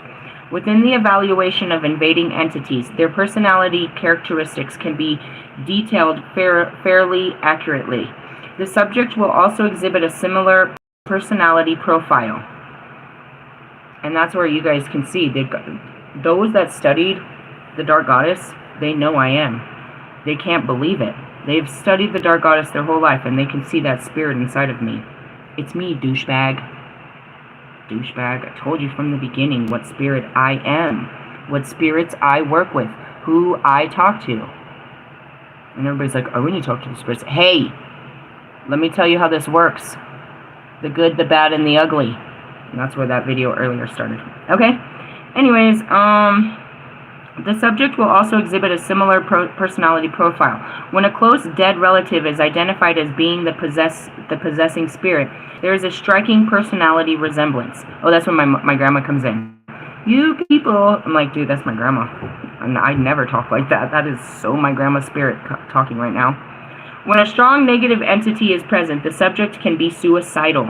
Within the evaluation of invading entities, their personality characteristics can be detailed fairly accurately. The subject will also exhibit a similar personality profile. And that's where you guys can see, those that studied the Dark Goddess, they know I am. They can't believe it. They've studied the Dark Goddess their whole life, and they can see that spirit inside of me. It's me, douchebag. Douchebag. I told you from the beginning what spirit I am, what spirits I work with, who I talk to. And everybody's like, oh, when you talk to the spirits, hey, let me tell you how this works. The good, the bad, and the ugly. And that's where that video earlier started. Okay? Anyways, the subject will also exhibit a similar personality profile. When a close dead relative is identified as being the possessing spirit, there is a striking personality resemblance. Oh, that's when my grandma comes in. You people, I'm like, dude, that's my grandma. And I never talk like that. That is so my grandma's spirit talking right now. When a strong negative entity is present, the subject can be suicidal.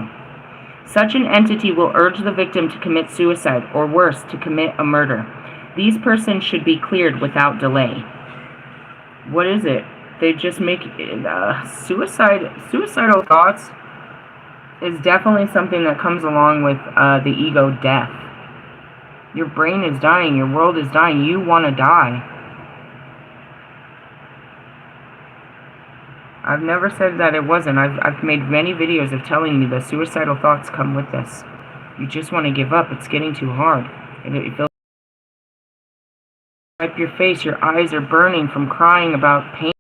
Such an entity will urge the victim to commit suicide, or worse, to commit a murder. These persons should be cleared without delay. What is it? They just make suicidal thoughts is definitely something that comes along with the ego death. Your brain is dying. Your world is dying. You want to die. I've never said that it wasn't. I've made many videos of telling you the suicidal thoughts come with this. You just want to give up. It's getting too hard. It feels wipe your face. Your eyes are burning from crying about pain.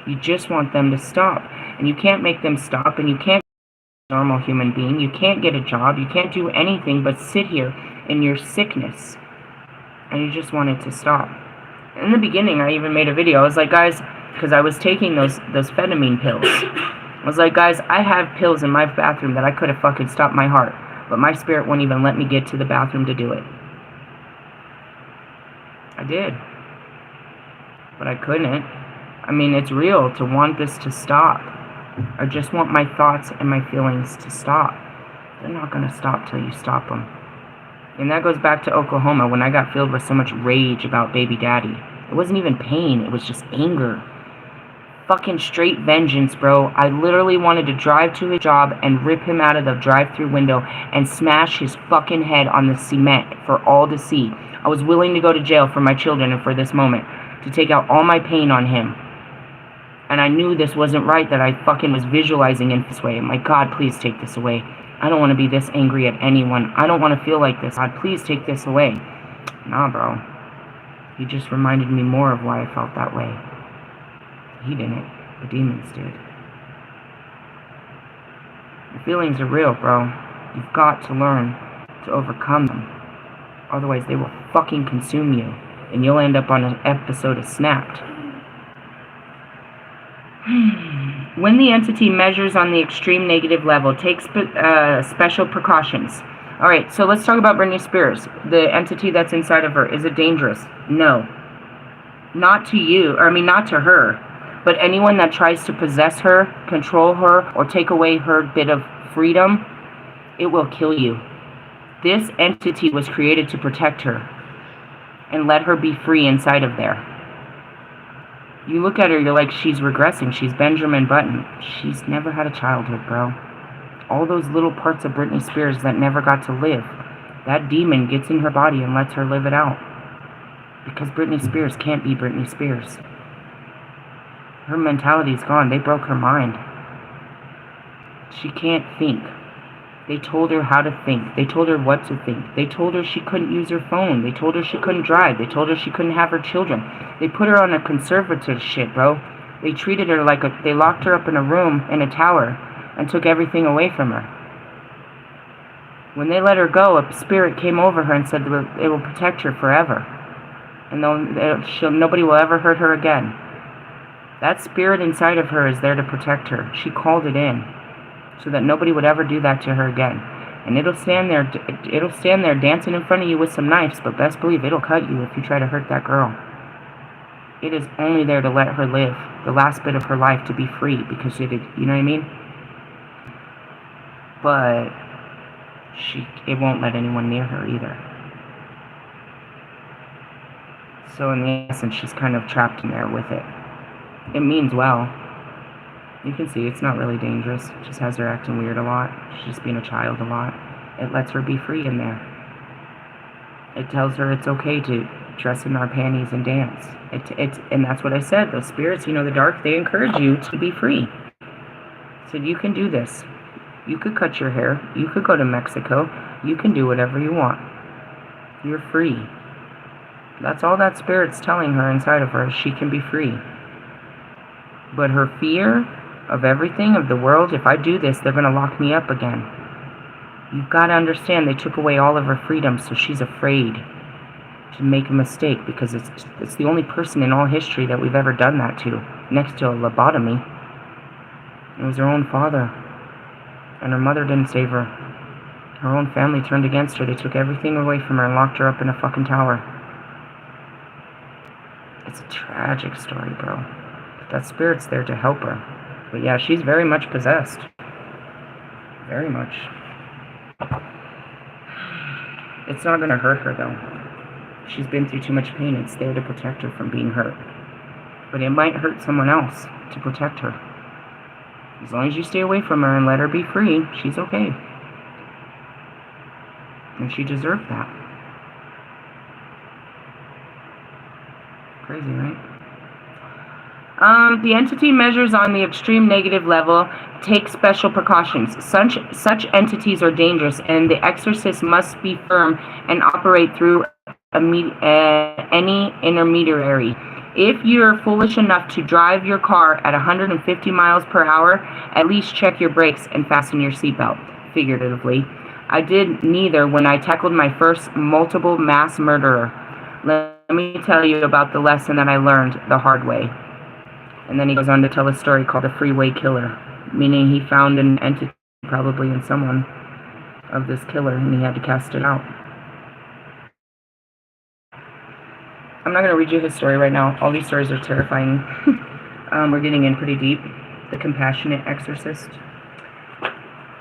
You just want them to stop. And you can't make them stop. And you can't be a normal human being. You can't get a job. You can't do anything but sit here in your sickness. And you just want it to stop. In the beginning, I even made a video. I was like, guys, because I was taking those amphetamine pills. I was like, guys, I have pills in my bathroom that I could have fucking stopped my heart. But my spirit won't even let me get to the bathroom to do it. I did. But I couldn't. I mean, it's real to want this to stop. I just want my thoughts and my feelings to stop. They're not going to stop till you stop them. And that goes back to Oklahoma when I got filled with so much rage about baby daddy. It wasn't even pain. It was just anger. Fucking straight vengeance, bro. I literally wanted to drive to his job and rip him out of the drive-thru window and smash his fucking head on the cement for all to see. I was willing to go to jail for my children and for this moment, to take out all my pain on him. And I knew this wasn't right, that I fucking was visualizing in this way. I'm like, God, please take this away. I don't want to be this angry at anyone. I don't want to feel like this. God, please take this away. Nah, bro. He just reminded me more of why I felt that way. He didn't. The demons did. Your feelings are real, bro. You've got to learn to overcome them. Otherwise, they will fucking consume you. And you'll end up on an episode of Snapped. When the entity measures on the extreme negative level, take special precautions. All right, so let's talk about Britney Spears. The entity that's inside of her, is it dangerous? No. Not to you, or I mean, not to her, but anyone that tries to possess her, control her, or take away her bit of freedom, it will kill you. This entity was created to protect her and let her be free inside of there. You look at her, you're like, she's regressing. She's Benjamin Button. She's never had a childhood, bro. All those little parts of Britney Spears that never got to live, that demon gets in her body and lets her live it out. Because Britney Spears can't be Britney Spears. Her mentality's gone. They broke her mind. She can't think. They told her how to think. They told her what to think. They told her she couldn't use her phone. They told her she couldn't drive. They told her she couldn't have her children. They put her on a conservative shit, bro. They treated her like they locked her up in a room in a tower and took everything away from her. When they let her go, a spirit came over her and said it will protect her forever. And nobody will ever hurt her again. That spirit inside of her is there to protect her. She called it in, so that nobody would ever do that to her again. And it'll stand there dancing in front of you with some knives, but best believe it'll cut you if you try to hurt that girl. It is only there to let her live the last bit of her life to be free, because you know what I mean? But it won't let anyone near her either. So in the essence, she's kind of trapped in there with it. It means well. You can see it's not really dangerous. It just has her acting weird a lot. She's just being a child a lot. It lets her be free in there. It tells her it's okay to dress in our panties and dance. And that's what I said. Those spirits, the dark, they encourage you to be free. So you can do this. You could cut your hair. You could go to Mexico. You can do whatever you want. You're free. That's all that spirit's telling her inside of her. She can be free. But her fear of everything, of the world, if I do this, they're going to lock me up again. You've got to understand they took away all of her freedom, so she's afraid to make a mistake, because it's the only person in all history that we've ever done that to, next to a lobotomy. It was her own father, and her mother didn't save her. Her own family turned against her. They took everything away from her and locked her up in a fucking tower. It's a tragic story, bro. But that spirit's there to help her. But yeah, she's very much possessed. Very much. It's not going to hurt her, though. She's been through too much pain. It's there to protect her from being hurt. But it might hurt someone else to protect her. As long as you stay away from her and let her be free, she's okay. And she deserved that. Crazy, right? The entity measures on the extreme negative level. Take special precautions. Such entities are dangerous, and the exorcist must be firm and operate through any intermediary. If you're foolish enough to drive your car at 150 miles per hour, at least check your brakes and fasten your seatbelt, figuratively. I did neither when I tackled my first multiple mass murderer. Let me tell you about the lesson that I learned the hard way. And then he goes on to tell a story called the freeway killer, meaning he found an entity probably in someone of this killer, and he had to cast it out. I'm not going to read you his story right now. All these stories are terrifying. We're getting in pretty deep. The compassionate exorcist.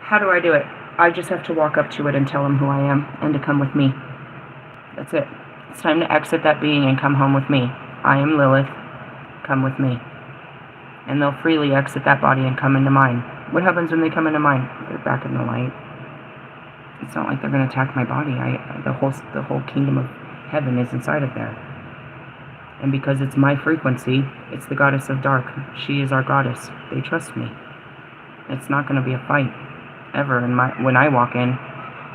How do I do it? I just have to walk up to it and tell him who I am and to come with me. That's it. It's time to exit that being and come home with me. I am Lilith. Come with me. And they'll freely exit that body and come into mine. What happens when they come into mine? They're back in the light. It's not like they're going to attack my body. The whole kingdom of heaven is inside of there. And because it's my frequency, it's the goddess of dark. She is our goddess. They trust me. It's not going to be a fight, ever. And when I walk in,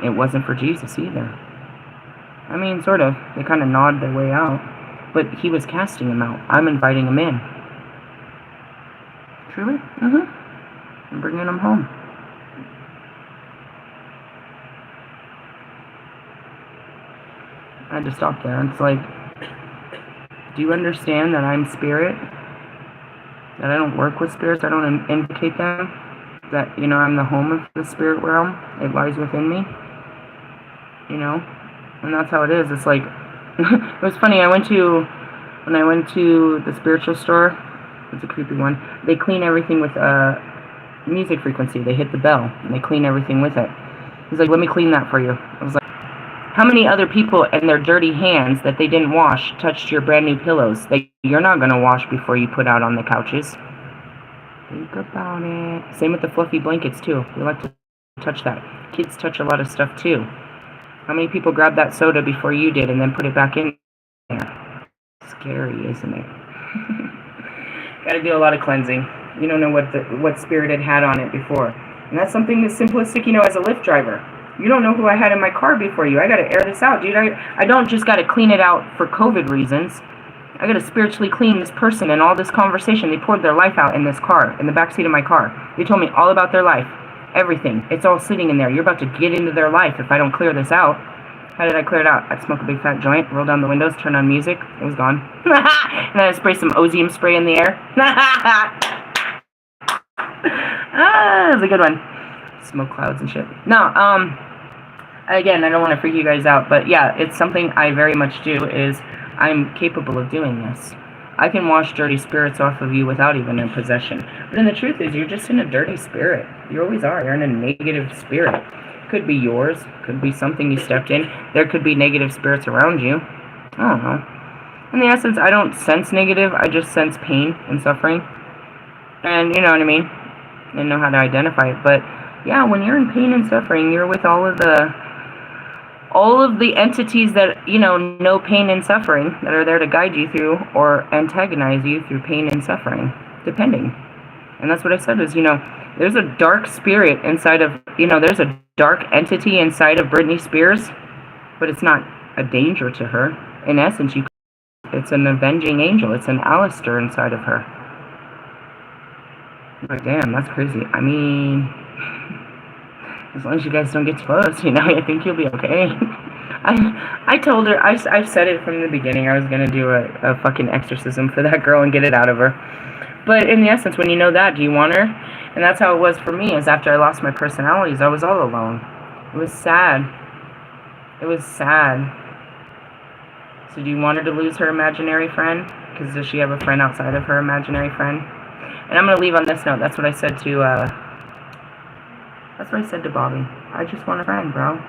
it wasn't for Jesus either. I mean, sort of. They kind of nod their way out. But he was casting them out. I'm inviting them in. Truly? Mm-hmm. I'm bringing them home. I had to stop there. It's like, do you understand that I'm spirit? that I don't work with spirits, I don't indicate them, that, you know, I'm the home of the spirit realm, it lies within me, you know, and that's how it is. It's like, it was funny, when I went to the spiritual store, it's a creepy one, they clean everything with music frequency, they hit the bell, and they clean everything with it. He's like, let me clean that for you. I was like, how many other people and their dirty hands that they didn't wash touched your brand new pillows that you're not going to wash before you put out on the couches? Think about it. Same with the fluffy blankets, too. We like to touch that. Kids touch a lot of stuff, too. How many people grabbed that soda before you did and then put it back in there? Scary, isn't it? Gotta do a lot of cleansing. You don't know what spirit it had on it before. And that's something that's simplistic, you know, as a Lyft driver. You don't know who I had in my car before you. I gotta air this out, dude. I don't just gotta clean it out for COVID reasons. I gotta spiritually clean this person and all this conversation. They poured their life out in this car, in the backseat of my car. They told me all about their life. Everything. It's all sitting in there. You're about to get into their life if I don't clear this out. How did I clear it out? I'd smoke a big fat joint, roll down the windows, turn on music. It was gone. And then I'd spray some ozone spray in the air. That was a good one. Smoke clouds and shit. No, again, I don't want to freak you guys out, but yeah, it's something I very much do, is I'm capable of doing this. I can wash dirty spirits off of you without even a possession. But then the truth is, you're just in a dirty spirit. You always are. You're in a negative spirit. Could be yours. Could be something you stepped in. There could be negative spirits around you. I don't know. In the essence, I don't sense negative. I just sense pain and suffering. And you know what I mean? I know how to identify it. But yeah, when you're in pain and suffering, you're with all of the entities that, you know pain and suffering, that are there to guide you through or antagonize you through pain and suffering, depending. And that's what I said is, there's a dark spirit inside of, there's a dark entity inside of Britney Spears, but it's not a danger to her. In essence, it's an avenging angel. It's an Alistair inside of her. Like, damn, that's crazy. I mean, as long as you guys don't get too close, I think you'll be okay. I told her, I've said it from the beginning, I was going to do a fucking exorcism for that girl and get it out of her. But in the essence, when you know that, do you want her? And that's how it was for me, is after I lost my personalities, I was all alone. It was sad. It was sad. So do you want her to lose her imaginary friend? Because does she have a friend outside of her imaginary friend? And I'm going to leave on this note. That's what I said to, Bobby. I just want a friend, bro.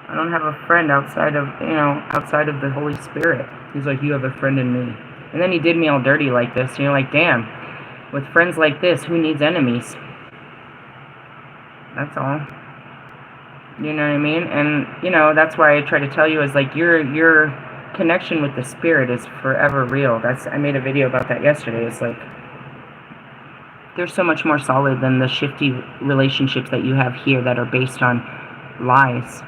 I don't have a friend outside of the Holy Spirit. He's like, you have a friend in me. And then he did me all dirty like this. And you're like, damn. With friends like this, who needs enemies? That's all. You know what I mean? And, that's why I try to tell you is like, your connection with the Spirit is forever real. I made a video about that yesterday. It's like, they're so much more solid than the shifty relationships that you have here that are based on lies.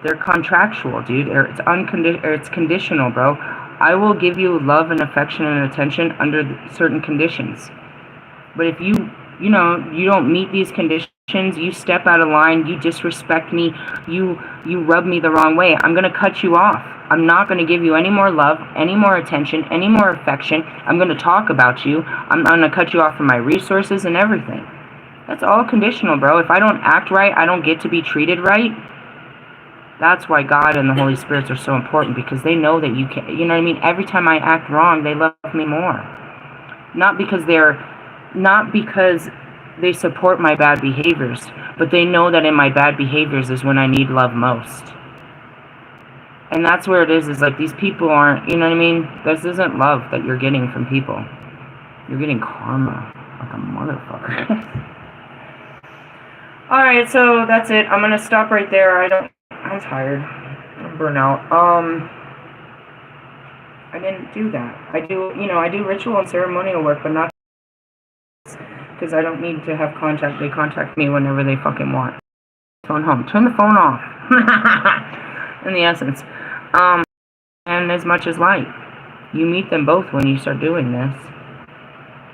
They're contractual, dude. It's conditional, bro. I will give you love and affection and attention under certain conditions. But if you don't meet these conditions, you step out of line, you disrespect me, you rub me the wrong way, I'm going to cut you off. I'm not going to give you any more love, any more attention, any more affection. I'm going to talk about you. I'm going to cut you off from my resources and everything. That's all conditional, bro. If I don't act right, I don't get to be treated right. That's why God and the Holy Spirits are so important, because they know that you can, you know what I mean? Every time I act wrong, they love me more. Not because they support my bad behaviors, but they know that in my bad behaviors is when I need love most. And that's where it is like these people aren't, you know what I mean? This isn't love that you're getting from people. You're getting karma, like a motherfucker. Alright, so that's it. I'm gonna stop right there. I'm tired. I'm burnt out. I didn't do that. I do ritual and ceremonial work, but not because I don't need to have contact. They contact me whenever they fucking want. Phone home. Turn the phone off. In the essence. And as much as light. You meet them both when you start doing this.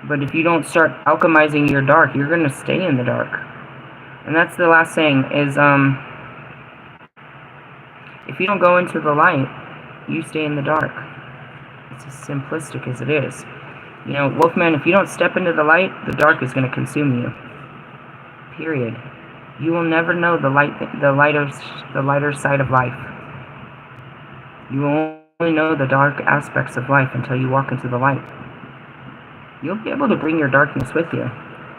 But if you don't start alchemizing your dark, you're going to stay in the dark. And that's the last thing is, if you don't go into the light, you stay in the dark. It's as simplistic as it is. You know, Wolfman, if you don't step into the light, the dark is going to consume you. Period. You will never know the lighter side of life. You will only know the dark aspects of life until you walk into the light. You'll be able to bring your darkness with you.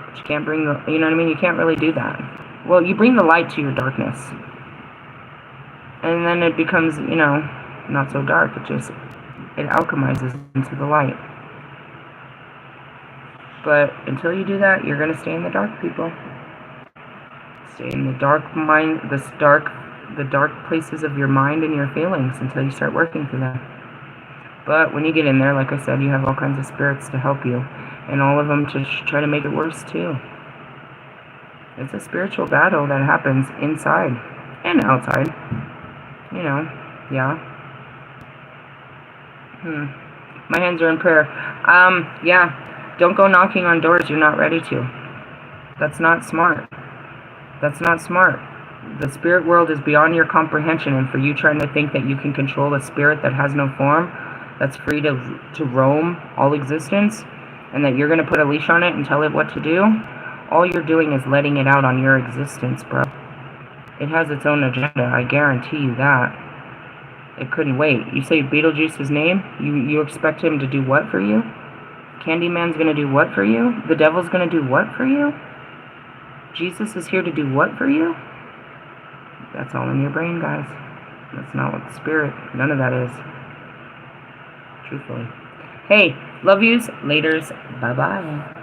But you can't bring you know what I mean? You can't really do that. Well, you bring the light to your darkness. And then it becomes, you know, not so dark. It alchemizes into the light. But until you do that, you're going to stay in the dark, people. Stay in the dark mind, the dark places of your mind and your feelings until you start working through them. But when you get in there, like I said, you have all kinds of spirits to help you, and all of them to try to make it worse too. It's a spiritual battle that happens inside and outside. You know, yeah. My hands are in prayer. Yeah. Don't go knocking on doors you're not ready to. That's not smart. That's not smart. The spirit world is beyond your comprehension, and for you trying to think that you can control a spirit that has no form, that's free to roam all existence, and that you're going to put a leash on it and tell it what to do, all you're doing is letting it out on your existence, bro. It has its own agenda, I guarantee you that. It couldn't wait. You say Beetlejuice's name? You expect him to do what for you? Candyman's going to do what for you? The devil's going to do what for you? Jesus is here to do what for you? That's all in your brain, guys. That's not what the spirit, none of that is. Truthfully. Hey, love yous, laters, bye-bye.